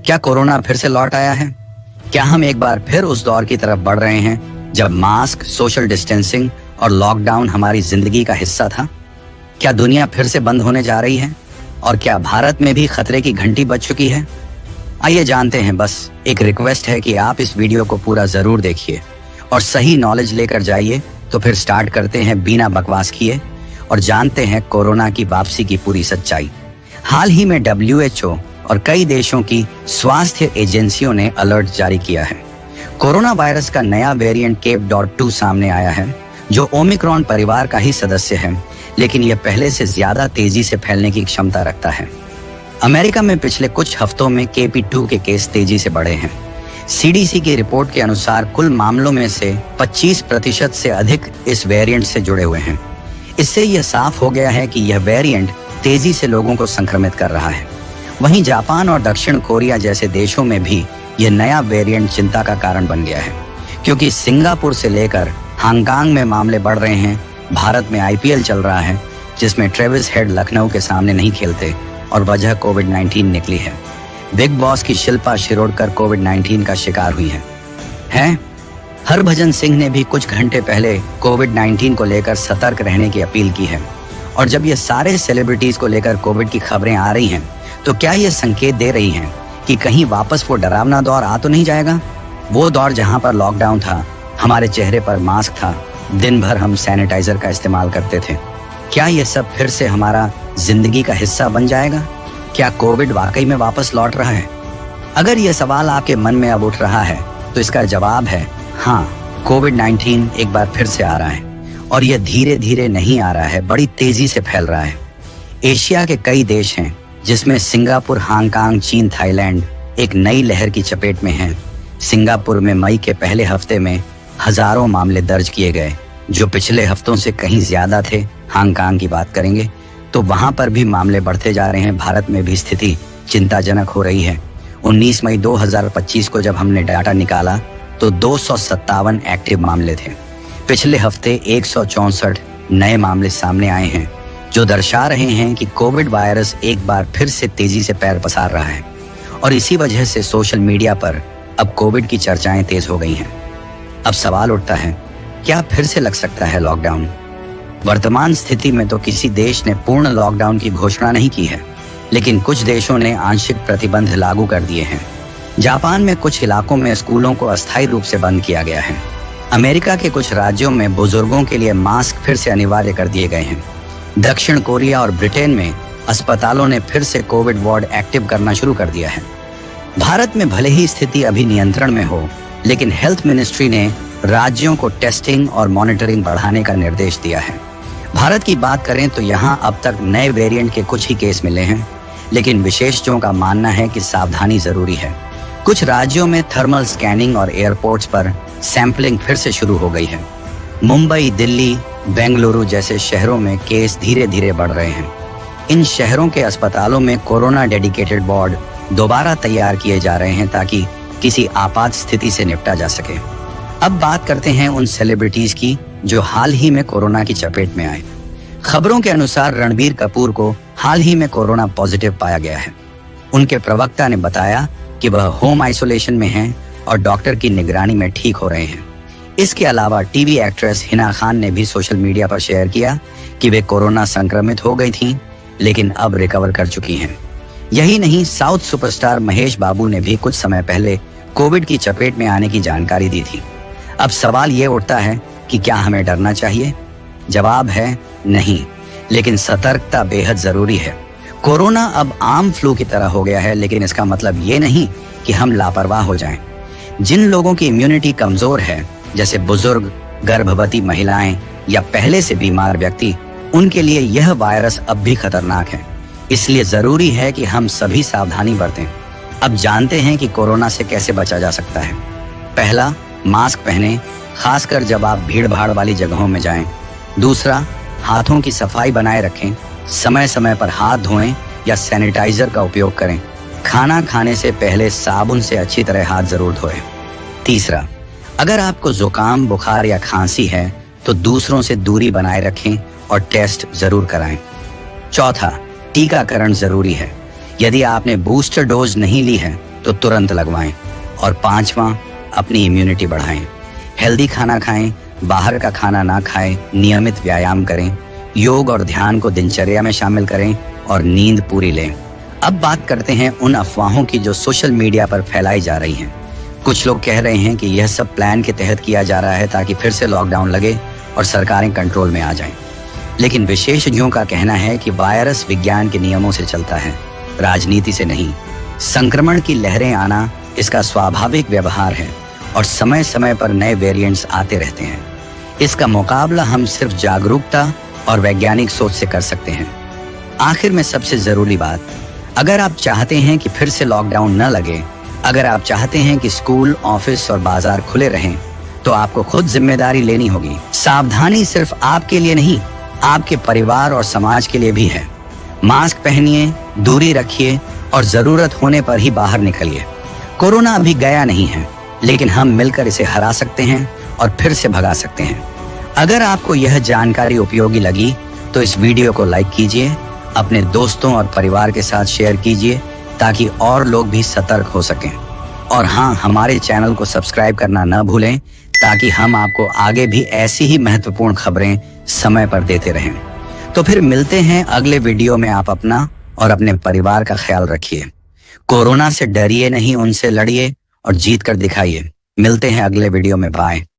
क्या कोरोना फिर से लौट आया है? क्या हम एक बार फिर उस दौर की तरफ बढ़ रहे हैं जब मास्क, सोशल डिस्टेंसिंग और लॉकडाउन हमारी जिंदगी का हिस्सा था? क्या दुनिया फिर से बंद होने जा रही है? और क्या भारत में भी खतरे की घंटी बज चुकी है? आइए जानते हैं। बस एक रिक्वेस्ट है कि आप इस वीडियो को पूरा जरूर देखिए और सही नॉलेज लेकर जाइए। तो फिर स्टार्ट करते हैं बिना बकवास किए और जानते हैं कोरोना की वापसी की पूरी सच्चाई। हाल ही में WHO और कई देशों की स्वास्थ्य एजेंसियों ने अलर्ट जारी किया है। कोरोना वायरस का नया वेरिएंट K.2 सामने आया है, जो ओमिक्रॉन परिवार का ही सदस्य है, लेकिन यह पहले से ज्यादा तेजी से फैलने की क्षमता रखता है। अमेरिका में पिछले कुछ हफ्तों में KP2 के केस तेजी से बढ़े हैं। CDC की रिपोर्ट के अनुसार कुल मामलों में से 25% से अधिक इस वेरिएंट से जुड़े हुए हैं। इससे यह साफ हो गया है कि यह वेरिएंट तेजी से लोगों को संक्रमित कर रहा है। वहीं जापान और दक्षिण कोरिया जैसे देशों में भी यह नया वेरिएंट चिंता का कारण बन गया है, क्योंकि सिंगापुर से लेकर हांगकांग में मामले बढ़ रहे हैं। भारत में IPL चल रहा है, जिसमें ट्रेविस हेड लखनऊ के सामने नहीं खेलते और वजह कोविड-19 निकली है। बिग बॉस की शिल्पा शिरोडकर कोविड-19 का शिकार हुई है। हरभजन सिंह ने भी कुछ घंटे पहले कोविड-19 को लेकर सतर्क रहने की अपील की है। और जब ये सारे सेलिब्रिटीज को लेकर कोविड की खबरें आ रही हैं, तो क्या ये संकेत दे रही हैं कि कहीं वापस वो डरावना दौर आ तो नहीं जाएगा? वो दौर जहां पर लॉकडाउन था, हमारे चेहरे पर मास्क था, दिन भर हम सैनिटाइजर का इस्तेमाल करते थे। क्या ये सब फिर से हमारा जिंदगी का हिस्सा बन जाएगा? क्या कोविड वाकई में वापस लौट रहा है? अगर ये सवाल आपके मन में अब उठ रहा है, तो इसका जवाब है हाँ, कोविड-19 एक बार फिर से आ रहा है। और यह धीरे धीरे नहीं आ रहा है, बड़ी तेजी से फैल रहा है। एशिया के कई देश हैं, जिसमें सिंगापुर, हांगकांग, चीन, थाईलैंड एक नई लहर की चपेट में हैं। सिंगापुर में मई के पहले हफ्ते में हजारों मामले दर्ज किए गए, जो पिछले हफ्तों से कहीं ज्यादा थे। हांगकांग की बात करेंगे तो वहां पर भी मामले बढ़ते जा रहे हैं। भारत में भी स्थिति चिंताजनक हो रही है। 19 मई 2025 को जब हमने डाटा निकाला तो 257 एक्टिव मामले थे। पिछले हफ्ते 164 नए मामले सामने आए हैं, जो दर्शा रहे हैं कि कोविड वायरस एक बार फिर से तेजी से पैर पसार रहा है। और इसी वजह से सोशल मीडिया पर अब कोविड की चर्चाएं तेज हो गई हैं। अब सवाल उठता है, क्या फिर से लग सकता है लॉकडाउन? वर्तमान स्थिति में तो किसी देश ने पूर्ण लॉकडाउन की घोषणा नहीं की है, लेकिन कुछ देशों ने आंशिक प्रतिबंध लागू कर दिए हैं। जापान में कुछ इलाकों में स्कूलों को अस्थायी रूप से बंद किया गया है। अमेरिका के कुछ राज्यों में बुजुर्गों के लिए मास्क फिर से अनिवार्य कर दिए गए हैं। दक्षिण कोरिया और ब्रिटेन में अस्पतालों ने फिर से कोविड वार्ड एक्टिव करना शुरू कर दिया है। भारत में भले ही स्थिति अभी नियंत्रण में हो, लेकिन हेल्थ मिनिस्ट्री ने राज्यों को टेस्टिंग और मॉनिटरिंग बढ़ाने का निर्देश दिया है। भारत की बात करें तो यहाँ अब तक नए वेरिएंट के कुछ ही केस मिले हैं, लेकिन विशेषज्ञों का मानना है कि सावधानी जरूरी है। कुछ राज्यों में थर्मल स्कैनिंग और एयरपोर्ट्स पर सैंपलिंग फिर से शुरू हो गई है। मुंबई, दिल्ली, बेंगलुरु जैसे शहरों में केस धीरे धीरे बढ़ रहे हैं। इन शहरों के अस्पतालों में कोरोना डेडिकेटेड वार्ड दोबारा तैयार किए जा रहे हैं, ताकि किसी आपात स्थिति से निपटा जा सके। अब बात करते हैं उन सेलिब्रिटीज की जो हाल ही में कोरोना की चपेट में आए। खबरों के अनुसार रणबीर कपूर को हाल ही में कोरोना पॉजिटिव पाया गया है। उनके प्रवक्ता ने बताया कि वह होम आइसोलेशन में हैं और डॉक्टर की निगरानी में ठीक हो रहे हैं। इसके अलावा टीवी एक्ट्रेस हिना खान ने भी सोशल मीडिया पर शेयर किया कि वे कोरोना संक्रमित हो गई थीं, लेकिन अब रिकवर कर चुकी हैं। यही नहीं, साउथ सुपरस्टार महेश बाबू ने भी कुछ समय पहले कोविड की चपेट में आने की जानकारी दी थी। अब सवाल ये उठता है कि क्या हमें डरना चाहिए? जवाब है नहीं, लेकिन सतर्कता बेहद जरूरी है। कोरोना अब आम फ्लू की तरह हो गया है, लेकिन इसका मतलब ये नहीं कि हम लापरवाह हो जाएं। जिन लोगों की इम्यूनिटी कमजोर है, जैसे बुजुर्ग, गर्भवती महिलाएं या पहले से बीमार व्यक्ति, उनके लिए यह वायरस अब भी खतरनाक है। इसलिए जरूरी है कि हम सभी सावधानी बरतें। अब जानते हैं कि कोरोना से कैसे बचा जा सकता है। पहला, मास्क पहनें, खासकर जब आप भीड़ भाड़ वाली जगहों में जाएं। दूसरा, हाथों की सफाई बनाए रखें, समय समय पर हाथ धोएं या सैनिटाइजर का उपयोग करें। खाना खाने से पहले साबुन से अच्छी तरह हाथ जरूर धोएं। तीसरा, अगर आपको जुकाम, बुखार या खांसी है तो दूसरों से दूरी बनाए रखें और टेस्ट जरूर कराएं। चौथा, टीकाकरण जरूरी है। यदि आपने बूस्टर डोज नहीं ली है तो तुरंत लगवाएं। और 5वां, अपनी इम्यूनिटी बढ़ाएं। हेल्दी खाना खाएं, बाहर का खाना ना खाएं, नियमित व्यायाम करें, योग और ध्यान को दिनचर्या में शामिल करें और नींद पूरी लें। अब बात करते हैं उन अफवाहों की जो सोशल मीडिया पर फैलाई जा रही हैं। कुछ लोग कह रहे हैं कि यह सब प्लान के तहत किया जा रहा है ताकि फिर से लॉकडाउन लगे और सरकारें कंट्रोल में आ जाएं। लेकिन विशेषज्ञों का कहना है कि वायरस विज्ञान के नियमों से चलता है, राजनीति से नहीं। संक्रमण की लहरें आना इसका स्वाभाविक व्यवहार है और समय समय पर नए वेरिएंट्स आते रहते हैं। इसका मुकाबला हम सिर्फ जागरूकता और वैज्ञानिक सोच से कर सकते हैं। आखिर में सबसे जरूरी बात, अगर आप चाहते हैं कि फिर से लॉकडाउन न लगे, अगर आप चाहते हैं कि स्कूल, ऑफिस और बाजार खुले रहें, तो आपको खुद जिम्मेदारी लेनी होगी। सावधानी सिर्फ आपके लिए नहीं, आपके परिवार और समाज के लिए भी है। मास्क पहनिए, दूरी रखिए और जरूरत होने पर ही बाहर निकलिए। कोरोना अभी गया नहीं है, लेकिन हम मिलकर इसे हरा सकते हैं और फिर से भगा सकते हैं। अगर आपको यह जानकारी उपयोगी लगी तो इस वीडियो को लाइक कीजिए, अपने दोस्तों और परिवार के साथ शेयर कीजिए ताकि और लोग भी सतर्क हो सकें। और हाँ, हमारे चैनल को सब्सक्राइब करना न भूलें ताकि हम आपको आगे भी ऐसी ही महत्वपूर्ण खबरें समय पर देते रहें। तो फिर मिलते हैं अगले वीडियो में। आप अपना और अपने परिवार का ख्याल रखिए। कोरोना से डरिए नहीं, उनसे लड़िए और जीत कर दिखाइए। मिलते हैं अगले वीडियो में। बाय।